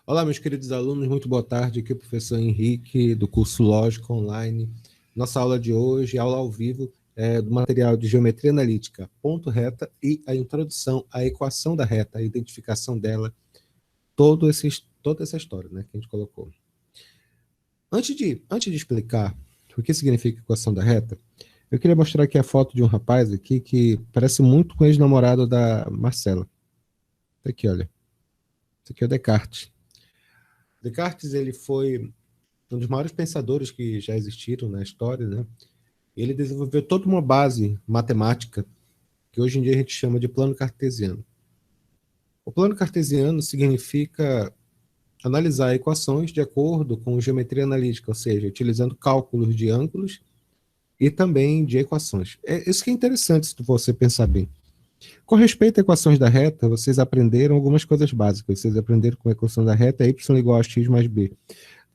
Olá, meus queridos alunos, muito boa tarde. Aqui é o professor Henrique, do curso Lógica Online. Nossa aula de hoje, aula ao vivo, é do material de Geometria Analítica, ponto reta e a introdução à equação da reta, a identificação dela, toda essa história, né, que a gente colocou. Antes de explicar o que significa equação da reta, eu queria mostrar aqui a foto de um rapaz aqui que parece muito com o ex-namorado da Marcela. Tá aqui, olha. Esse aqui é o Descartes. Descartes, ele foi um dos maiores pensadores que já existiram na história, né? Ele desenvolveu toda uma base matemática que hoje em dia a gente chama de plano cartesiano. O plano cartesiano significa analisar equações de acordo com geometria analítica, ou seja, utilizando cálculos de ângulos e também de equações. Isso que é interessante se você pensar bem. Com respeito a equações da reta, vocês aprenderam algumas coisas básicas. Vocês aprenderam com a equação da reta y igual a x mais b.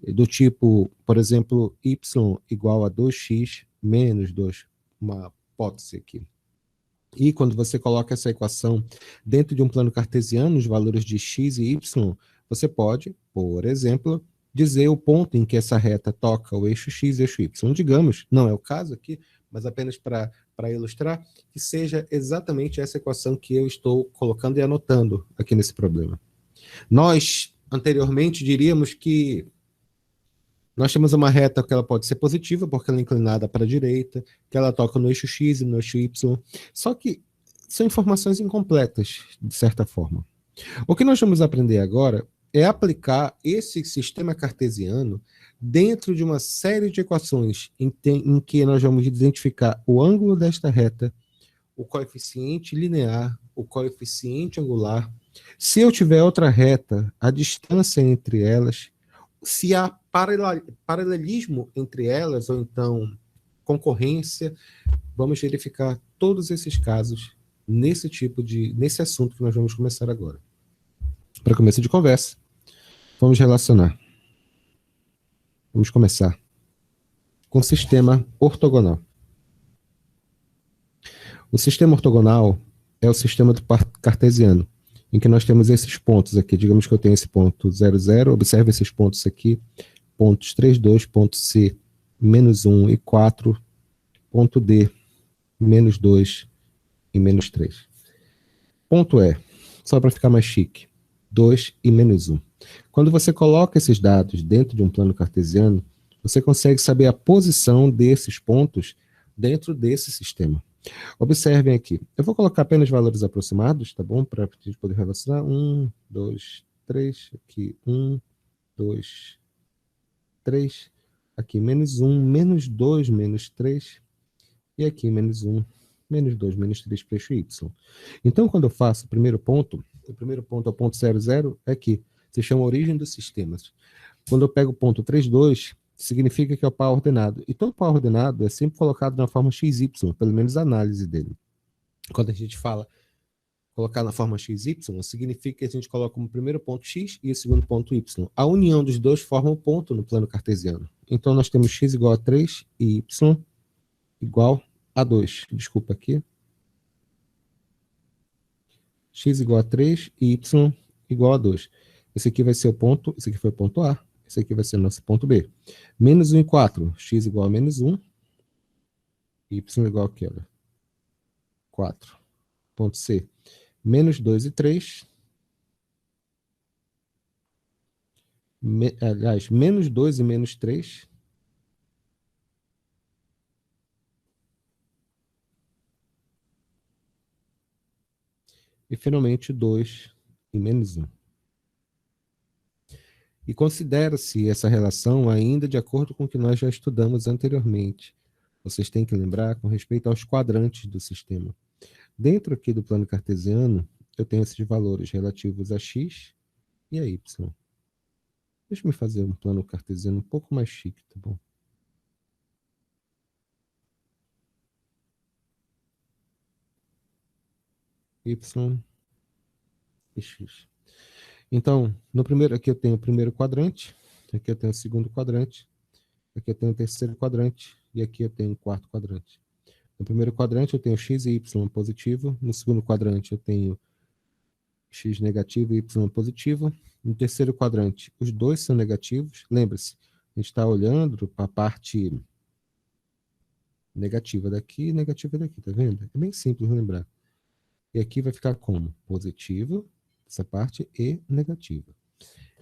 Do tipo, por exemplo, y igual a 2x menos 2, uma hipótese aqui. E quando você coloca essa equação dentro de um plano cartesiano, os valores de x e y, você pode, por exemplo, dizer o ponto em que essa reta toca o eixo x e o eixo y. Digamos, não é o caso aqui, mas apenas para ilustrar, que seja exatamente essa equação que eu estou colocando e anotando aqui nesse problema. Nós, anteriormente, diríamos que nós temos uma reta que ela pode ser positiva, porque ela é inclinada para a direita, que ela toca no eixo X e no eixo Y. Só que são informações incompletas, de certa forma. O que nós vamos aprender agora é aplicar esse sistema cartesiano dentro de uma série de equações em que nós vamos identificar o ângulo desta reta, o coeficiente linear, o coeficiente angular. Se eu tiver outra reta, a distância entre elas, se há paralelismo entre elas, ou então concorrência, vamos verificar todos esses casos nesse assunto que nós vamos começar agora. Para começo de conversa, vamos relacionar. Vamos começar com o sistema ortogonal. O sistema ortogonal é o sistema do cartesiano, em que nós temos esses pontos aqui. Digamos que eu tenho esse ponto 0, 0, observe esses pontos aqui, pontos 3, 2, ponto C, menos 1 e 4, ponto D, menos 2 e menos 3. Ponto E, só para ficar mais chique, 2 e menos 1. Quando você coloca esses dados dentro de um plano cartesiano, você consegue saber a posição desses pontos dentro desse sistema. Observem aqui, eu vou colocar apenas valores aproximados, tá bom? Para a gente poder relacionar. 1, 2, 3, aqui 1, 2, 3, aqui menos 1, menos 2, menos 3, e aqui menos 1, menos 2, menos 3 para eixo Y. Então, quando eu faço o primeiro ponto é o ponto 0, 0, é aqui. Se chama origem dos sistemas. Quando eu pego o ponto 3, 2, significa que é o par ordenado. E todo par ordenado é sempre colocado na forma XY, pelo menos a análise dele. Quando a gente fala colocar na forma XY, significa que a gente coloca como primeiro ponto X e o segundo ponto Y. A união dos dois forma um ponto no plano cartesiano. Então, nós temos X igual a 3 e Y igual a 2. Desculpa aqui. X igual a 3 e Y igual a 2. Esse aqui vai ser o ponto, esse aqui foi o ponto A. Esse aqui vai ser o nosso ponto B. Menos 1 e 4. X igual a menos 1. Y igual a quê? 4. Ponto C. Menos 2 e 3. Aliás, menos 2 e menos 3. E, finalmente, 2 e menos 1. E considera-se essa relação ainda de acordo com o que nós já estudamos anteriormente. Vocês têm que lembrar com respeito aos quadrantes do sistema. Dentro aqui do plano cartesiano, eu tenho esses valores relativos a x e a y. Deixa eu fazer um plano cartesiano um pouco mais chique, tá bom? Y e x. Então, no primeiro, aqui eu tenho o primeiro quadrante, aqui eu tenho o segundo quadrante, aqui eu tenho o terceiro quadrante e aqui eu tenho o quarto quadrante. No primeiro quadrante eu tenho x e y positivo, no segundo quadrante eu tenho x negativo e y positivo, No terceiro quadrante, os dois são negativos. Lembre-se, a gente está olhando para a parte negativa daqui e negativa daqui, tá vendo? É bem simples lembrar. E aqui vai ficar como? Positivo, essa parte, e negativa.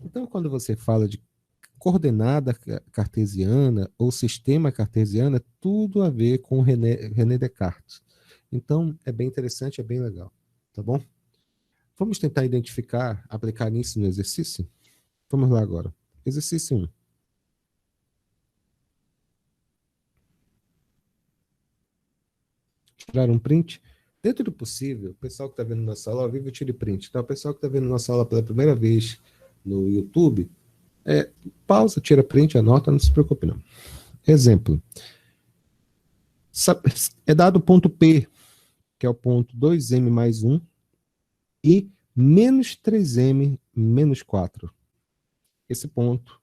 Então, quando você fala de coordenada cartesiana ou sistema cartesiano, é tudo a ver com René Descartes. Então, é bem interessante, é bem legal. Tá bom? Vamos tentar identificar, aplicar isso no exercício? Vamos lá agora. Exercício 1. Tirar um print. Dentro do possível, o pessoal que está vendo nossa aula ao vivo, tire print. Então, o pessoal que está vendo nossa aula pela primeira vez no YouTube, pausa, tira print, anota, não se preocupe não. Exemplo. É dado o ponto P, que é o ponto 2m mais 1, e menos 3m menos 4. Esse ponto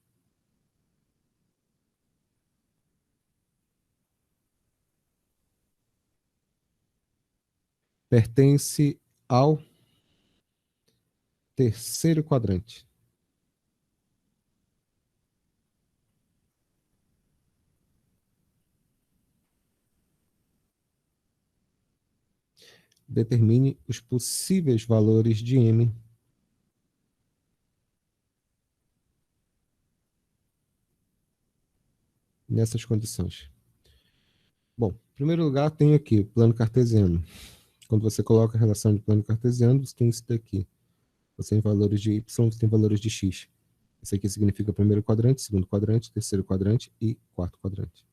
pertence ao terceiro quadrante. Determine os possíveis valores de m nessas condições. Bom, em primeiro lugar, tenho aqui o plano cartesiano. Quando você coloca a relação de plano cartesiano, você tem isso daqui. Você tem valores de y, você tem valores de x. Isso aqui significa primeiro quadrante, segundo quadrante, terceiro quadrante e quarto quadrante.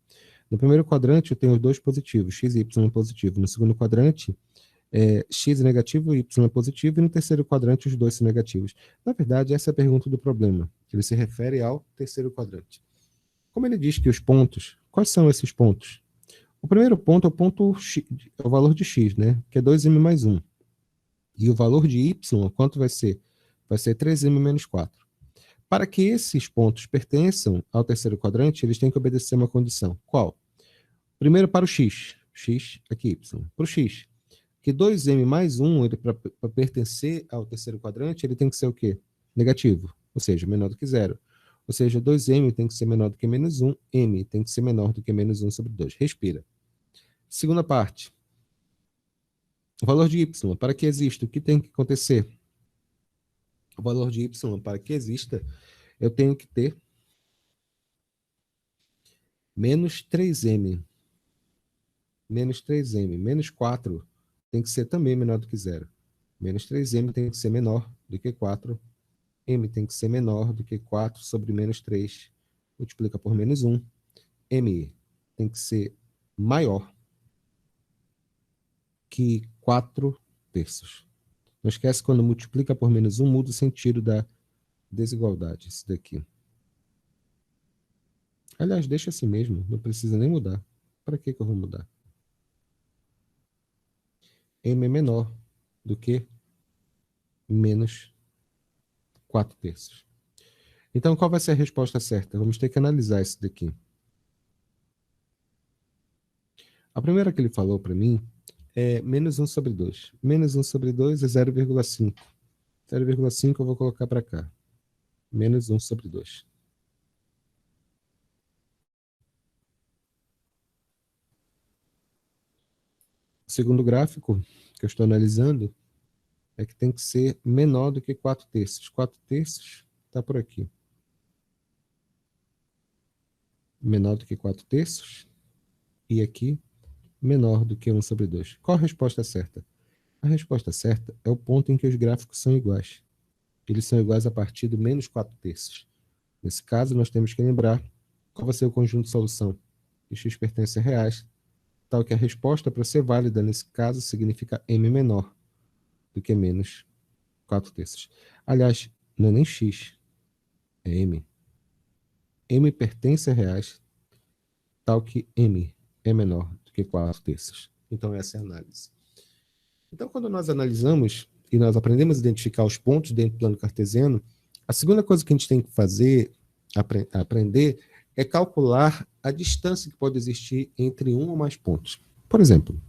No primeiro quadrante, eu tenho os dois positivos, x e y positivo. No segundo quadrante, x é negativo e y é positivo. E no terceiro quadrante, os dois são negativos. Na verdade, essa é a pergunta do problema. Ele se refere ao terceiro quadrante. Como ele diz que os pontos, quais são esses pontos? O primeiro ponto é o ponto x, é o valor de x, né? Que é 2m mais 1. E o valor de y, quanto vai ser? Vai ser 3m menos 4. Para que esses pontos pertençam ao terceiro quadrante, eles têm que obedecer uma condição. Qual? Primeiro para o x. X, aqui y. Para o x, que 2m mais 1, para pertencer ao terceiro quadrante, ele tem que ser o quê? Negativo, ou seja, menor do que zero. Ou seja, 2m tem que ser menor do que menos 1, m tem que ser menor do que menos 1 sobre 2. Respira. Segunda parte. O valor de y, para que exista, o que tem que acontecer? O valor de y, para que exista, eu tenho que ter menos 3m. Menos 3m. Menos 4 tem que ser também menor do que zero. Menos 3m tem que ser menor do que 4. M tem que ser menor do que 4 sobre menos 3. Multiplica por menos 1. M tem que ser maior que 4 terços. Não esquece, quando multiplica por menos 1, muda o sentido da desigualdade. Isso daqui. Aliás, deixa assim mesmo. Não precisa nem mudar. Para que eu vou mudar? M é menor do que menos 4 terços. Então, qual vai ser a resposta certa? Vamos ter que analisar isso daqui. A primeira que ele falou para mim é menos 1 sobre 2. Menos 1 sobre 2 é 0,5. 0,5 eu vou colocar para cá. Menos 1 sobre 2. O segundo gráfico que eu estou analisando é que tem que ser menor do que 4 terços. 4 terços está por aqui. Menor do que 4 terços. E aqui, menor do que 1 sobre 2. Qual a resposta certa? A resposta certa é o ponto em que os gráficos são iguais. Eles são iguais a partir do menos 4 terços. Nesse caso, nós temos que lembrar qual vai ser o conjunto de solução. Que x pertence a reais, tal que a resposta, para ser válida nesse caso, significa m menor do que menos 4 terços. Aliás, não é nem x, é m. M pertence a reais, tal que m é menor do que 4 terços. Então, essa é a análise. Então, quando nós analisamos e nós aprendemos a identificar os pontos dentro do plano cartesiano, a segunda coisa que a gente tem que fazer, aprender, é calcular a distância que pode existir entre um ou mais pontos. Por exemplo,